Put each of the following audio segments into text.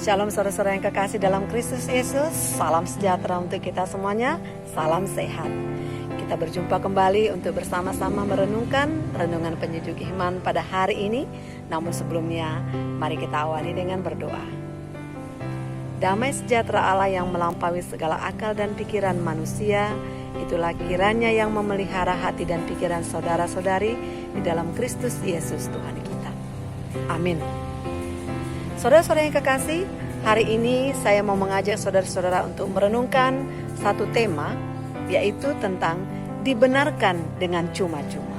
Shalom saudara-saudara yang kekasih dalam Kristus Yesus. Salam sejahtera untuk kita semuanya. Salam sehat. Kita berjumpa kembali untuk bersama-sama merenungkan renungan penyejuk iman pada hari ini. Namun sebelumnya, mari kita awali dengan berdoa. Damai sejahtera Allah yang melampaui segala akal dan pikiran manusia, itulah kiranya yang memelihara hati dan pikiran saudara-saudari di dalam Kristus Yesus Tuhan kita. Amin. Saudara-saudara yang kekasih, hari ini saya mau mengajak saudara-saudara untuk merenungkan satu tema, yaitu tentang dibenarkan dengan cuma-cuma.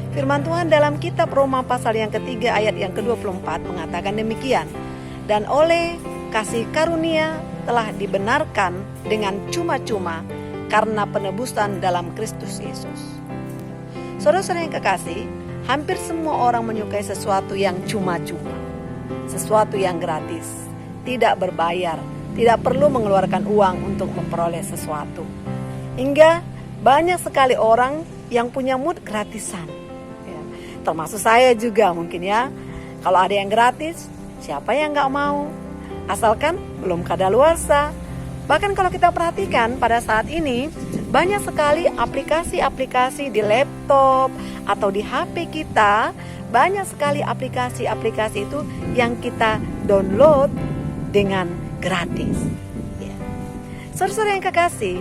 Firman Tuhan dalam kitab Roma pasal yang ketiga ayat yang ke-24 mengatakan demikian. Dan oleh kasih karunia telah dibenarkan dengan cuma-cuma karena penebusan dalam Kristus Yesus. Saudara-saudara yang kekasih, hampir semua orang menyukai sesuatu yang cuma-cuma. Sesuatu yang gratis, tidak berbayar, tidak perlu mengeluarkan uang untuk memperoleh sesuatu. Hingga banyak sekali orang yang punya mood gratisan, ya, termasuk saya juga mungkin ya. Kalau ada yang gratis, siapa yang gak mau? Asalkan belum kadaluarsa. Bahkan kalau kita perhatikan pada saat ini, banyak sekali aplikasi-aplikasi di laptop atau di HP kita. Banyak sekali aplikasi-aplikasi itu yang kita download dengan gratis. Ya. Saudara-saudara yang kekasih,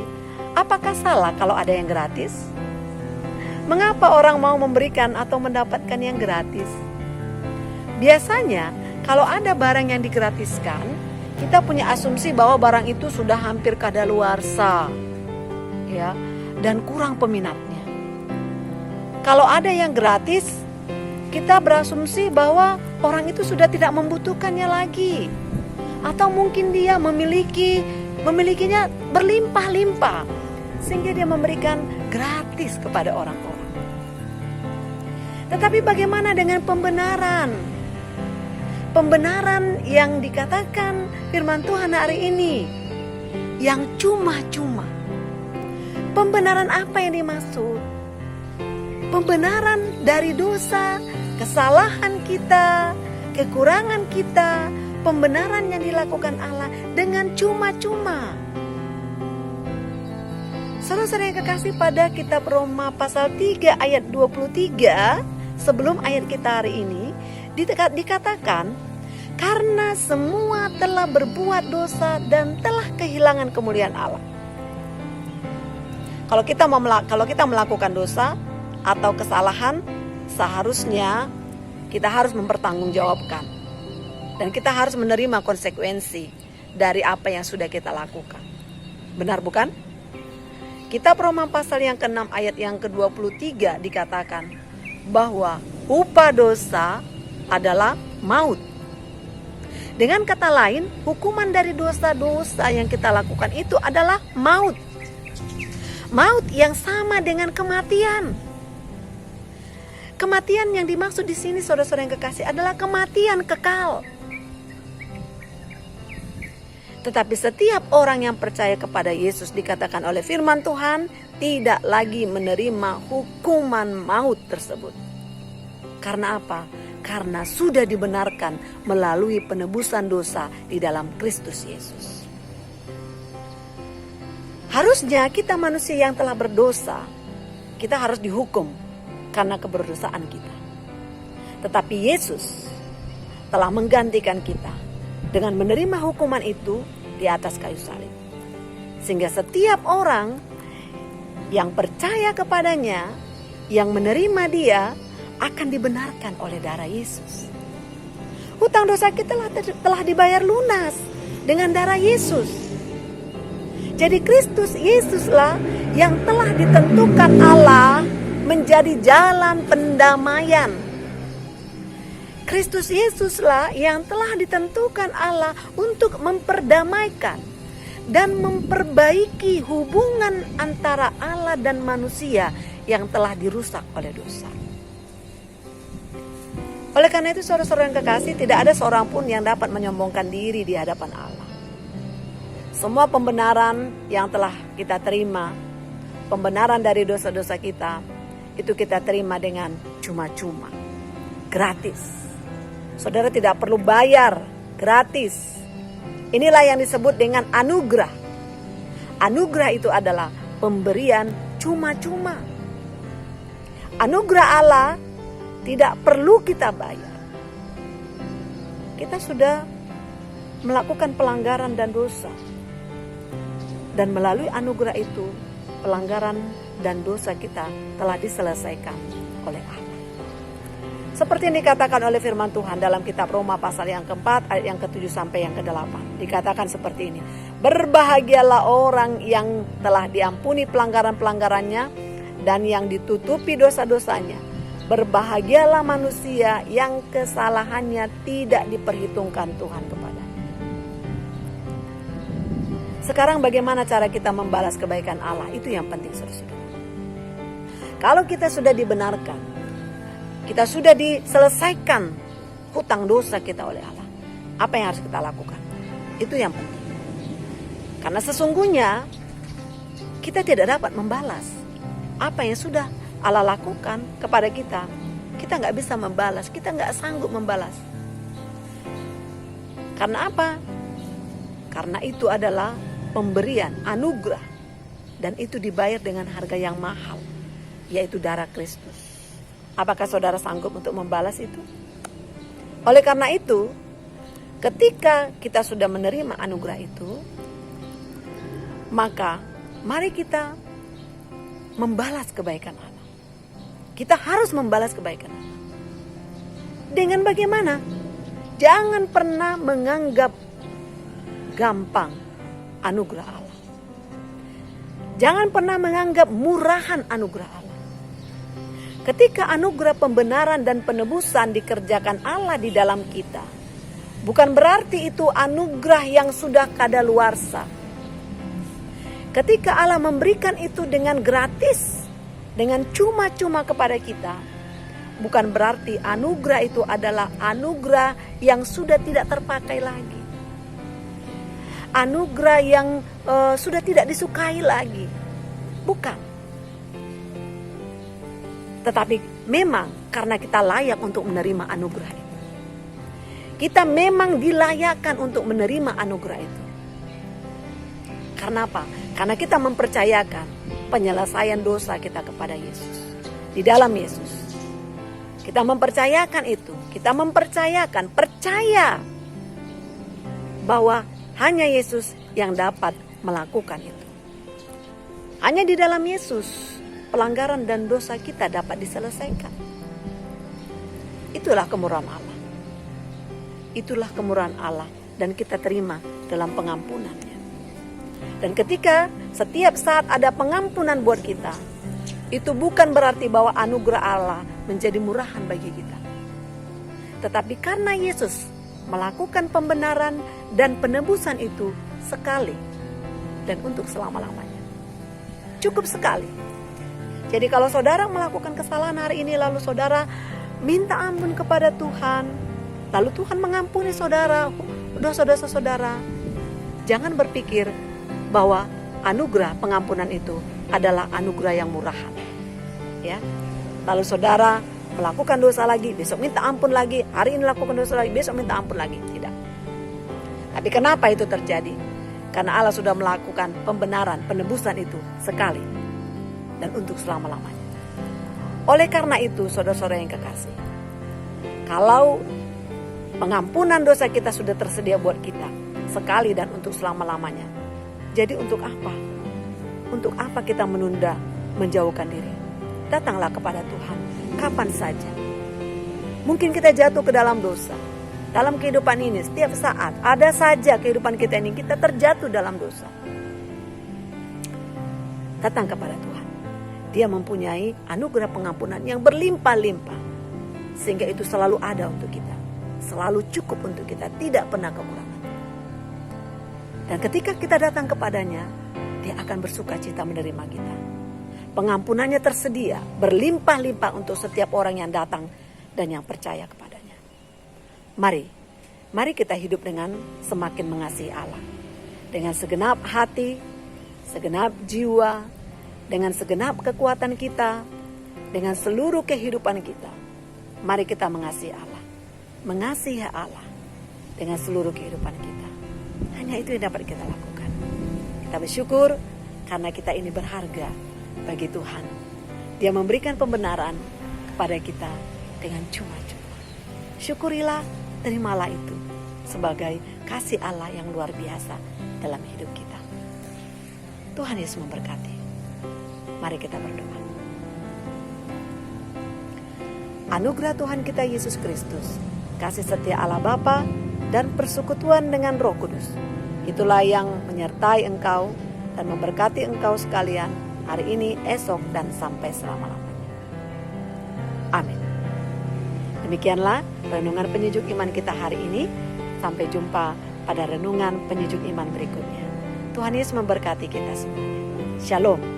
apakah salah kalau ada yang gratis? Mengapa orang mau memberikan atau mendapatkan yang gratis? Biasanya kalau ada barang yang digratiskan, kita punya asumsi bahwa barang itu sudah hampir kadaluarsa, ya, dan kurang peminatnya. Kalau ada yang gratis, kita berasumsi bahwa orang itu sudah tidak membutuhkannya lagi, atau mungkin dia memilikinya berlimpah-limpah sehingga dia memberikan gratis kepada orang-orang. Tetapi bagaimana dengan pembenaran? Pembenaran yang dikatakan firman Tuhan hari ini, yang cuma-cuma. Pembenaran apa yang dimaksud? Pembenaran dari dosa, kesalahan kita, kekurangan kita, pembenaran yang dilakukan Allah dengan cuma-cuma. Saudara-saudara yang kekasih, pada kitab Roma pasal 3 ayat 23, sebelum ayat kita hari ini, dikatakan, karena semua telah berbuat dosa dan telah kehilangan kemuliaan Allah. Kalau kita melakukan dosa atau kesalahan, seharusnya kita harus mempertanggungjawabkan dan kita harus menerima konsekuensi dari apa yang sudah kita lakukan. Benar bukan? Kitab Roma pasal yang ke-6 ayat yang ke-23 dikatakan bahwa upah dosa adalah maut. Dengan kata lain, hukuman dari dosa-dosa yang kita lakukan itu adalah maut. Maut yang sama dengan kematian. Kematian yang dimaksud di sini, saudara-saudara yang kekasih, adalah kematian kekal. Tetapi setiap orang yang percaya kepada Yesus, dikatakan oleh firman Tuhan, tidak lagi menerima hukuman maut tersebut. Karena apa? Karena sudah dibenarkan melalui penebusan dosa di dalam Kristus Yesus. Harusnya kita manusia yang telah berdosa, kita harus dihukum karena keberdosaan kita. Tetapi Yesus telah menggantikan kita dengan menerima hukuman itu di atas kayu salib. Sehingga setiap orang yang percaya kepadanya, yang menerima dia, akan dibenarkan oleh darah Yesus. Hutang dosa kita telah dibayar lunas dengan darah Yesus. Jadi Kristus Yesuslah yang telah ditentukan Allah menjadi jalan pendamaian. Kristus Yesuslah yang telah ditentukan Allah untuk memperdamaikan dan memperbaiki hubungan antara Allah dan manusia yang telah dirusak oleh dosa. Oleh karena itu, saudara-saudara yang kekasih, tidak ada seorang pun yang dapat menyombongkan diri di hadapan Allah. Semua pembenaran yang telah kita terima, pembenaran dari dosa-dosa kita, itu kita terima dengan cuma-cuma, gratis. Saudara tidak perlu bayar, gratis. Inilah yang disebut dengan anugerah. Anugerah itu adalah pemberian cuma-cuma. Anugerah Allah tidak perlu kita bayar. Kita sudah melakukan pelanggaran dan dosa. Dan melalui anugerah itu, pelanggaran dan dosa kita telah diselesaikan oleh Allah. Seperti yang dikatakan oleh firman Tuhan dalam kitab Roma pasal yang keempat ayat yang ke-7 sampai yang ke-8. Dikatakan seperti ini. Berbahagialah orang yang telah diampuni pelanggaran-pelanggarannya dan yang ditutupi dosa-dosanya. Berbahagialah manusia yang kesalahannya tidak diperhitungkan Tuhan kepadanya. Sekarang bagaimana cara kita membalas kebaikan Allah? Itu yang penting, saudara-saudara. Kalau kita sudah dibenarkan, kita sudah diselesaikan hutang dosa kita oleh Allah, apa yang harus kita lakukan? Itu yang penting. Karena sesungguhnya kita tidak dapat membalas apa yang sudah Allah lakukan kepada kita. Kita nggak bisa membalas, kita nggak sanggup membalas. Karena apa? Karena itu adalah pemberian anugerah, dan itu dibayar dengan harga yang mahal, yaitu darah Kristus. Apakah saudara sanggup untuk membalas itu? Oleh karena itu, ketika kita sudah menerima anugerah itu, maka mari kita membalas kebaikan Allah. Kita harus membalas kebaikan Allah. Dengan bagaimana? Jangan pernah menganggap gampang anugerah Allah. Jangan pernah menganggap murahan anugerah Allah. Ketika anugerah pembenaran dan penebusan dikerjakan Allah di dalam kita, bukan berarti itu anugerah yang sudah kadaluarsa. Ketika Allah memberikan itu dengan gratis, dengan cuma-cuma kepada kita, bukan berarti anugerah itu adalah anugerah yang sudah tidak terpakai lagi. Anugerah yang sudah tidak disukai lagi. Bukan. Tetapi memang karena kita layak untuk menerima anugerah itu. Kita memang dilayakkan untuk menerima anugerah itu. Karena apa? Karena kita mempercayakan penyelesaian dosa kita kepada Yesus. Di dalam Yesus. Kita mempercayakan itu. Kita mempercayakan, percaya bahwa hanya Yesus yang dapat melakukan itu. Hanya di dalam Yesus pelanggaran dan dosa kita dapat diselesaikan. Itulah kemurahan Allah. Itulah kemurahan Allah, dan kita terima dalam pengampunannya. Dan ketika setiap saat ada pengampunan buat kita, itu bukan berarti bahwa anugerah Allah menjadi murahan bagi kita. Tetapi karena Yesus melakukan pembenaran dan penebusan itu sekali dan untuk selama-lamanya. Cukup sekali. Jadi kalau saudara melakukan kesalahan hari ini, lalu saudara minta ampun kepada Tuhan, lalu Tuhan mengampuni saudara, dosa-dosa saudara, jangan berpikir bahwa anugerah pengampunan itu adalah anugerah yang murahan. Ya, lalu saudara melakukan dosa lagi, besok minta ampun lagi, hari ini lakukan dosa lagi, besok minta ampun lagi. Tidak. Tapi kenapa itu terjadi? Karena Allah sudah melakukan pembenaran, penebusan itu sekali dan untuk selama-lamanya. Oleh karena itu, saudara-saudara yang kekasih, kalau pengampunan dosa kita sudah tersedia buat kita sekali dan untuk selama-lamanya, jadi untuk apa? Untuk apa kita menunda, menjauhkan diri? Datanglah kepada Tuhan kapan saja. Mungkin kita jatuh ke dalam dosa. Dalam kehidupan ini, setiap saat, ada saja kehidupan kita ini, kita terjatuh dalam dosa. Datang kepada Tuhan. Dia mempunyai anugerah pengampunan yang berlimpah-limpah. Sehingga itu selalu ada untuk kita. Selalu cukup untuk kita. Tidak pernah kekurangan. Dan ketika kita datang kepadanya, dia akan bersuka cita menerima kita. Pengampunannya tersedia, berlimpah-limpah untuk setiap orang yang datang dan yang percaya kepadanya. Mari kita hidup dengan semakin mengasihi Allah. Dengan segenap hati, segenap jiwa, dengan segenap kekuatan kita, dengan seluruh kehidupan kita. Mari kita mengasihi Allah. Mengasihi Allah dengan seluruh kehidupan kita. Hanya itu yang dapat kita lakukan. Kita bersyukur karena kita ini berharga bagi Tuhan. Dia memberikan pembenaran kepada kita dengan cuma-cuma. Syukurilah, terimalah itu sebagai kasih Allah yang luar biasa dalam hidup kita. Tuhan Yesus memberkati. Mari kita berdoa. Anugerah Tuhan kita Yesus Kristus, kasih setia Allah Bapa, dan persekutuan dengan Roh Kudus, itulah yang menyertai engkau dan memberkati engkau sekalian hari ini, esok, dan sampai selama-lamanya. Amin. Demikianlah renungan penyejuk iman kita hari ini. Sampai jumpa pada renungan penyejuk iman berikutnya. Tuhan Yesus memberkati kita semuanya. Shalom.